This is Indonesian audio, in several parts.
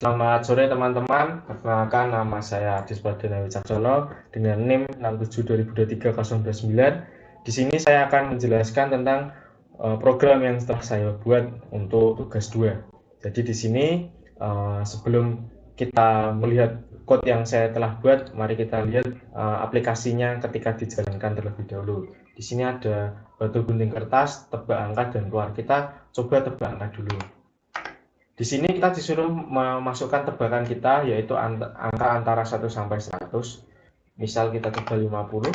Selamat sore teman-teman, perkenalkan nama saya Adis Pradana Wicaksono dengan NIM 67202309. Di sini saya akan menjelaskan tentang program yang telah saya buat untuk tugas 2. Jadi di sini sebelum kita melihat code yang saya telah buat, mari kita lihat aplikasinya ketika dijalankan terlebih dahulu. Di sini ada batu gunting kertas, tebak angka, dan keluar. Kita coba tebak angka dulu. Di sini kita disuruh memasukkan tebakan kita, yaitu angka antara 1 sampai 100. Misal kita coba 50,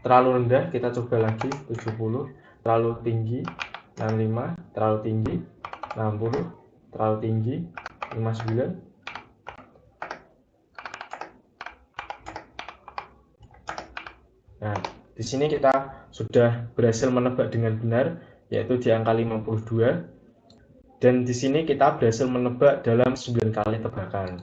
terlalu rendah kita coba lagi 70, terlalu tinggi 65, terlalu tinggi 60, terlalu tinggi 59. Nah, di sini kita sudah berhasil menebak dengan benar, yaitu di angka 52. Dan di sini kita berhasil menebak dalam 9 kali tebakan.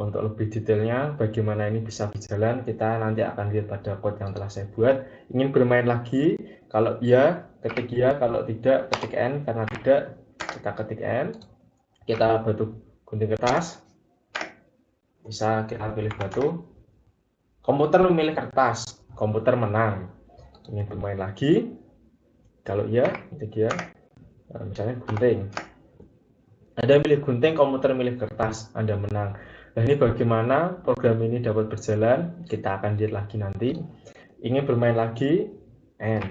Untuk lebih detailnya bagaimana ini bisa berjalan, kita nanti akan lihat pada code yang telah saya buat. Ingin bermain lagi? Kalau iya, ketik ya. Kalau tidak, ketik N. Karena tidak, kita ketik N. Kita batu gunting kertas. Bisa kita pilih batu. Komputer memilih kertas. Komputer menang. Ingin bermain lagi? Kalau iya, ketik ya. Misalnya gunting. Anda milih gunting, komputer milih kertas, Anda menang. Nah, ini bagaimana program ini dapat berjalan, kita akan lihat lagi nanti. Ingin bermain lagi, N.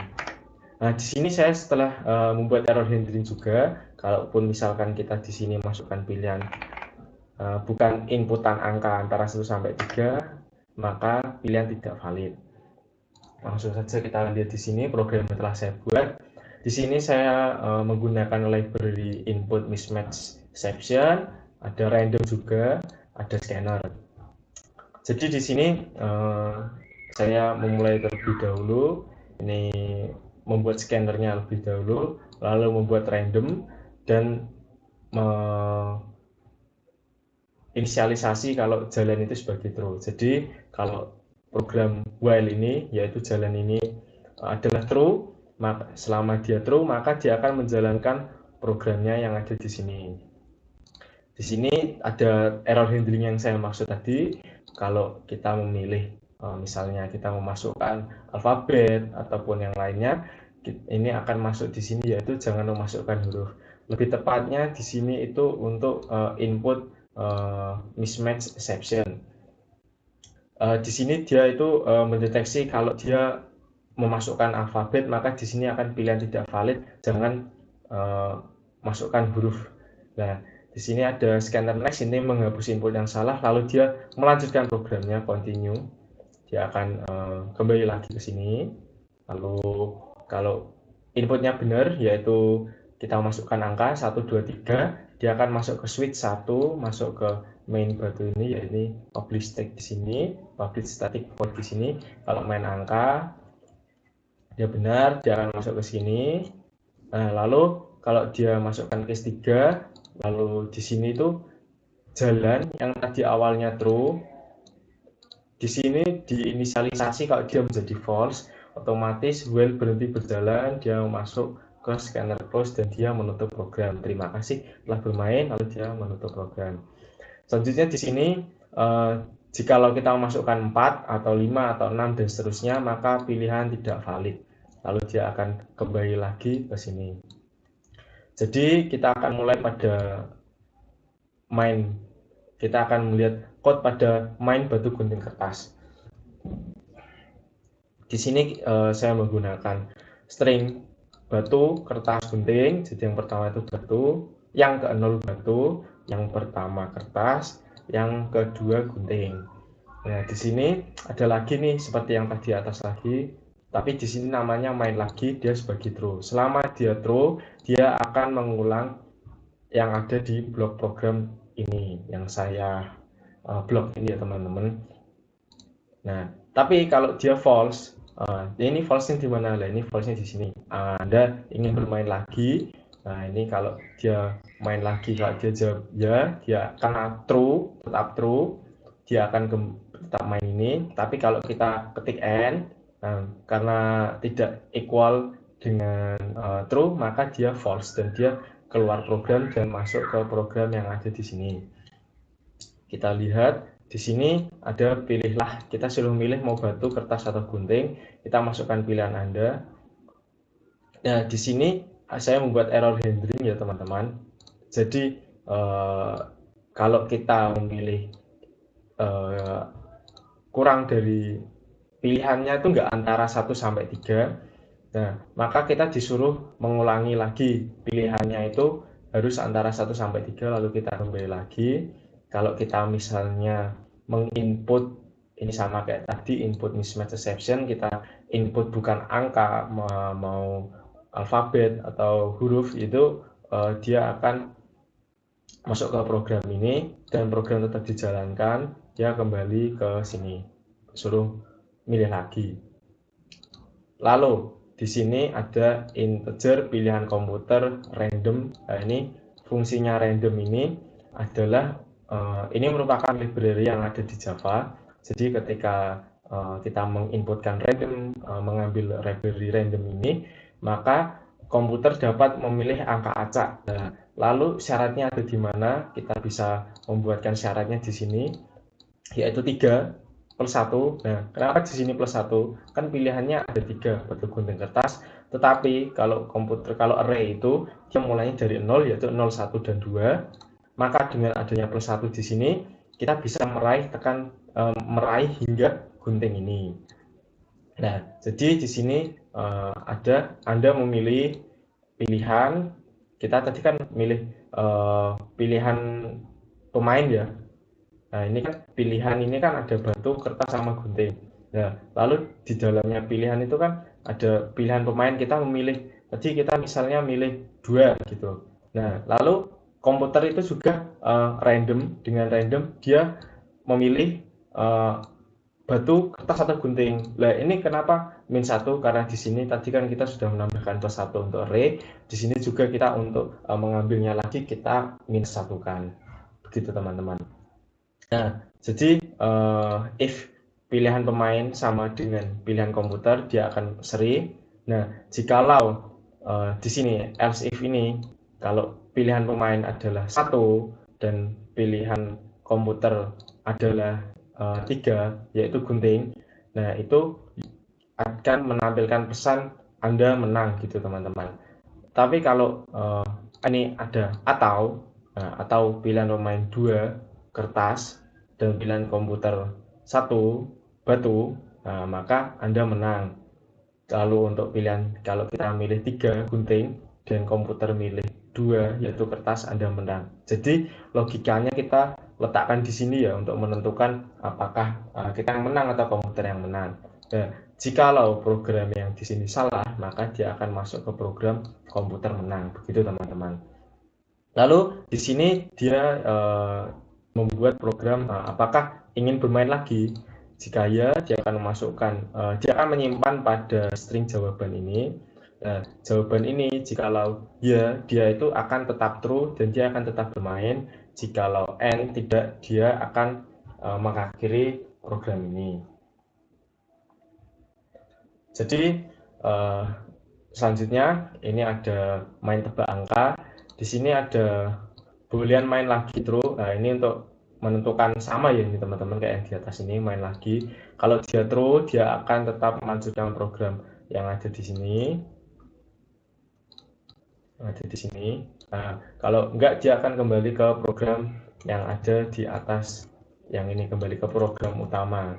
Nah, di sini saya setelah membuat error handling juga, kalaupun misalkan kita di sini masukkan pilihan bukan inputan angka antara 1 sampai 3, maka pilihan tidak valid. Langsung saja kita lihat di sini program yang telah saya buat. Di sini saya menggunakan library input mismatch exception, ada random juga, ada scanner. Jadi di sini saya memulai terlebih dahulu, ini membuat scannernya lebih dahulu, lalu membuat random dan inisialisasi kalau jalan itu sebagai true. Jadi kalau program while ini, yaitu jalan ini adalah true, maka selama dia true maka dia akan menjalankan programnya yang ada di sini. Di sini ada error handling yang saya maksud tadi. Kalau kita memilih misalnya kita memasukkan alfabet ataupun yang lainnya, ini akan masuk di sini, yaitu jangan memasukkan huruf. Lebih tepatnya di sini itu untuk input mismatch exception. Di sini dia itu mendeteksi kalau dia memasukkan alfabet, maka di sini akan pilihan tidak valid, jangan masukkan huruf. Nah, di sini ada scanner next, ini menghapus input yang salah, lalu dia melanjutkan programnya, continue. Dia akan kembali lagi ke sini. Lalu kalau inputnya benar, yaitu kita masukkan angka 1, 2, 3, dia akan masuk ke switch 1, masuk ke main batu ini, yaitu publish static di sini, publish static void di sini. Kalau main angka dia benar, dia akan masuk ke sini. Nah, lalu kalau dia masukkan case 3, lalu di sini itu jalan yang tadi awalnya true, di sini diinisialisasi kalau dia menjadi false, otomatis while berhenti berjalan, dia masuk ke scanner close dan dia menutup program. Terima kasih telah bermain, lalu dia menutup program. Selanjutnya di sini jikalau kita memasukkan 4 atau 5 atau 6 dan seterusnya, maka pilihan tidak valid. Lalu dia akan kembali lagi ke sini. Jadi kita akan mulai pada main. Kita akan melihat code pada main batu gunting kertas. Di sini saya menggunakan string batu, kertas, gunting. Jadi yang pertama itu batu, yang ke-0 batu, yang pertama kertas, yang kedua gunting. Nah, di sini ada lagi nih seperti yang tadi atas lagi, tapi di sini namanya main lagi, dia sebagai true. Selama dia true, dia akan mengulang yang ada di blok program ini yang saya blok ini ya teman-teman. Nah, tapi kalau dia false, ini false-nya di mana? Nah, ini false-nya di sini. Anda ingin bermain lagi. Nah, ini kalau dia main lagi, kalau dia jawab ya, dia akan true, tetap true, dia akan tetap main ini. Tapi kalau kita ketik N, karena tidak equal dengan true, maka dia false dan dia keluar program dan masuk ke program yang ada di sini. Kita lihat di sini ada pilihlah, kita suruh milih mau batu, kertas atau gunting. Kita masukkan pilihan Anda. Nah, di sini saya membuat error handling ya teman-teman. Jadi kalau kita memilih kurang dari pilihannya itu enggak antara 1 sampai 3, nah maka kita disuruh mengulangi lagi pilihannya itu harus antara 1 sampai 3, lalu kita kembali lagi. Kalau kita misalnya menginput, ini sama kayak tadi input mismatch exception, kita input bukan angka, mau alfabet atau huruf, itu dia akan masuk ke program ini dan program tetap dijalankan, dia kembali ke sini, suruh milih lagi. Lalu di sini ada integer pilihan komputer random. Nah, ini fungsinya random ini adalah ini merupakan library yang ada di Java. Jadi ketika kita menginputkan random, mengambil library random ini, maka komputer dapat memilih angka acak. Nah, lalu syaratnya ada di mana? Kita bisa membuatkan syaratnya di sini, yaitu 3 plus 1. Nah, kenapa di sini plus 1? Kan pilihannya ada 3, batu, gunting, kertas. Tetapi kalau array itu dia mulainya dari 0, yaitu 0, 1, dan 2. Maka dengan adanya plus 1 di sini, kita bisa meraih hingga gunting ini. Nah, jadi di sini ada Anda memilih pilihan. Kita tadi kan milih pilihan pemain ya. Nah, ini kan pilihan ini kan ada batu, kertas, sama gunting. Nah, lalu di dalamnya pilihan itu kan ada pilihan pemain, kita memilih, tadi kita misalnya milih 2 gitu. Nah, lalu komputer itu juga random, dengan random dia memilih batu, kertas, atau gunting. Nah, ini kenapa min 1? Karena di sini tadi kan kita sudah menambahkan plus 1 untuk array. Di sini juga kita untuk mengambilnya lagi kita min 1-kan. Begitu teman-teman. Nah, jadi if pilihan pemain sama dengan pilihan komputer, dia akan seri. Nah, jikalau di sini else if ini, kalau pilihan pemain adalah 1 dan pilihan komputer adalah 3, yaitu gunting, nah itu akan menampilkan pesan Anda menang gitu teman-teman. Tapi kalau ini ada atau pilihan pemain 2, kertas, dan pilihan komputer 1, batu, nah, maka Anda menang. Lalu untuk pilihan, kalau kita milih 3, gunting, dan komputer milih 2, yaitu kertas, Anda menang. Jadi logikanya kita letakkan di sini ya, untuk menentukan apakah kita yang menang atau komputer yang menang. Nah, jikalau program yang di sini salah, maka dia akan masuk ke program komputer menang. Begitu teman-teman. Lalu di sini dia membuat program apakah ingin bermain lagi. Jika ya, dia akan memasukkan, dia akan menyimpan pada string jawaban ini. Jawaban ini jikalau ya, dia itu akan tetap true dan dia akan tetap bermain. Jikalau n tidak, dia akan mengakhiri program ini. Jadi selanjutnya ini ada main tebak angka. Di sini ada boolean main lagi true. Nah, ini untuk menentukan sama ya ini teman-teman, kayak yang di atas ini, main lagi. Kalau dia true, dia akan tetap melanjutkan program yang ada di sini. Nah, kalau enggak, dia akan kembali ke program yang ada di atas, yang ini kembali ke program utama.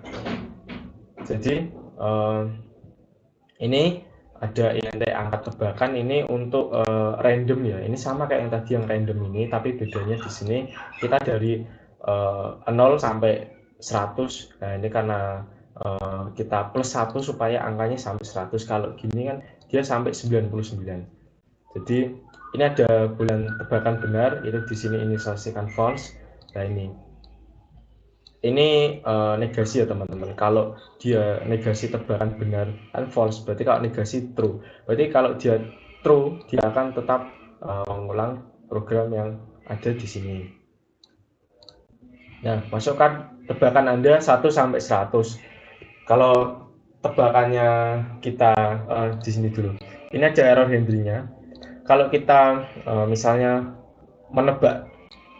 Jadi ini ada int angka tebakan, ini untuk random ya. Ini sama kayak yang tadi yang random ini, tapi bedanya di sini kita dari 0 sampai 100. Nah, ini karena kita plus 1 supaya angkanya sampai 100. Kalau gini kan dia sampai 99. Jadi ini ada boolean tebakan benar, itu di sini inisialisasikan false. Nah, ini negasi ya teman-teman. Kalau dia negasi tebakan benar kan false, berarti kalau negasi true. Berarti kalau dia true, dia akan tetap mengulang program yang ada di sini. Nah, masukkan tebakan Anda 1 sampai 100. Kalau tebakannya kita di sini dulu. Ini aja error handlingnya. Kalau kita misalnya menebak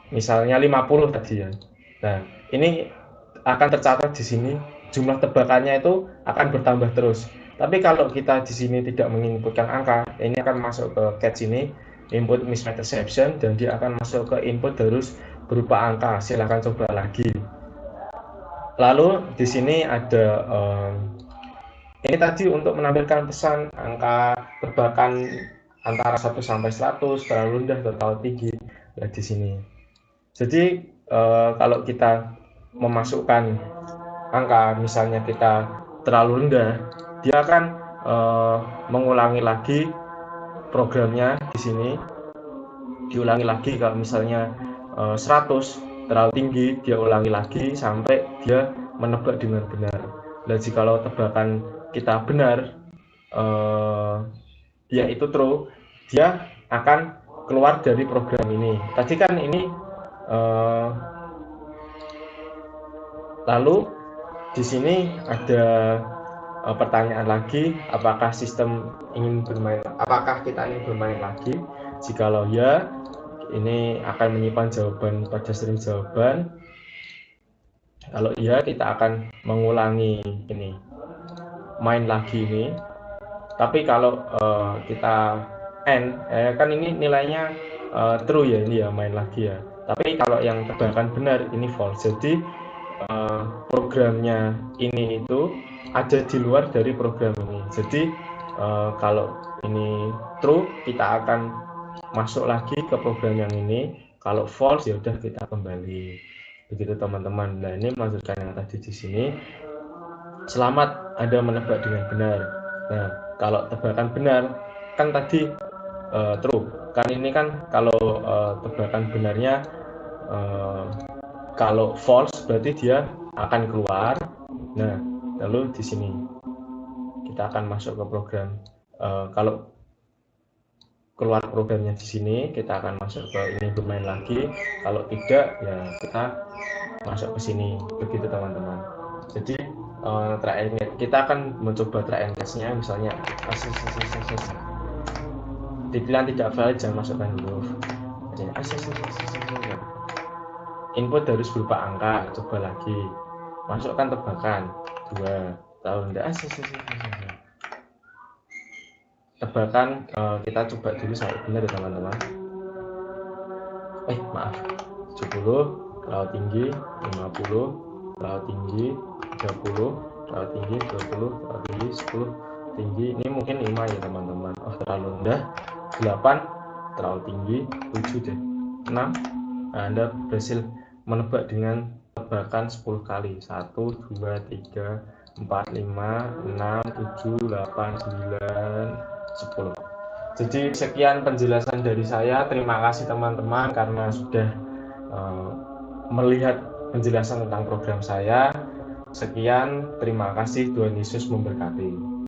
misalnya 50 tadi ya. Nah, ini akan tercatat di sini jumlah tebakannya itu akan bertambah terus. Tapi kalau kita di sini tidak menginputkan angka, ini akan masuk ke catch ini, input mismatch exception, dan dia akan masuk ke input harus berupa angka. Silahkan coba lagi. Lalu di sini ada ini tadi untuk menampilkan pesan angka tebakan antara 1 sampai 100, terlalu rendah atau terlalu tinggi. Nah, di sini. Jadi kalau kita memasukkan angka, misalnya kita terlalu rendah, dia akan mengulangi lagi programnya di sini, diulangi lagi. Kalau misalnya 100 terlalu tinggi, dia ulangi lagi sampai dia menebak dengan benar. Dan jikalau tebakan kita benar, dia itu true, dia akan keluar dari program ini. Tadi kan ini lalu di sini ada pertanyaan lagi, apakah kita ingin bermain lagi? Jikalau ya, ini akan menyimpan jawaban pada string jawaban. Kalau iya, kita akan mengulangi ini, main lagi ini. Tapi kalau kita end, kan ini nilainya true ya, ini ya main lagi ya. Tapi kalau yang tebakan benar ini false. Jadi programnya ini itu ada di luar dari program ini. Jadi kalau ini true, kita akan masuk lagi ke program yang ini. Kalau false, ya udah kita kembali. Begitu teman-teman. Nah, ini melanjutkan yang tadi di sini. Selamat Anda menebak dengan benar. Nah, kalau tebakan benar kan tadi true. Kan ini kan kalau tebakan benarnya kalau false berarti dia akan keluar. Nah, lalu di sini kita akan masuk ke program. Kalau keluar programnya di sini, kita akan masuk ke ini bermain lagi. Kalau tidak, ya kita masuk ke sini. Begitu teman-teman. Jadi kita akan mencoba try and catch-nya, misalnya dibilang tidak valid, jangan masukkan huruf. Input harus berupa angka, coba lagi. Masukkan tebakan 2 tahun. Tebakan kita coba dulu sampai benar ya teman-teman. Maaf. 70, terlalu tinggi. 50, terlalu tinggi. 30, terlalu tinggi. 20, terlalu tinggi. 10, tinggi. Ini mungkin 5 ya teman-teman. Terlalu rendah. 8, terlalu tinggi. 7 deh. 6. Nah, Anda berhasil menebak dengan tebakan 10 kali. 1, 2, 3, 4, 5, 6, 7, 8, 9, 10. Jadi sekian penjelasan dari saya. Terima kasih teman-teman karena sudah melihat penjelasan tentang program saya. Sekian, terima kasih. Tuhan Yesus memberkati.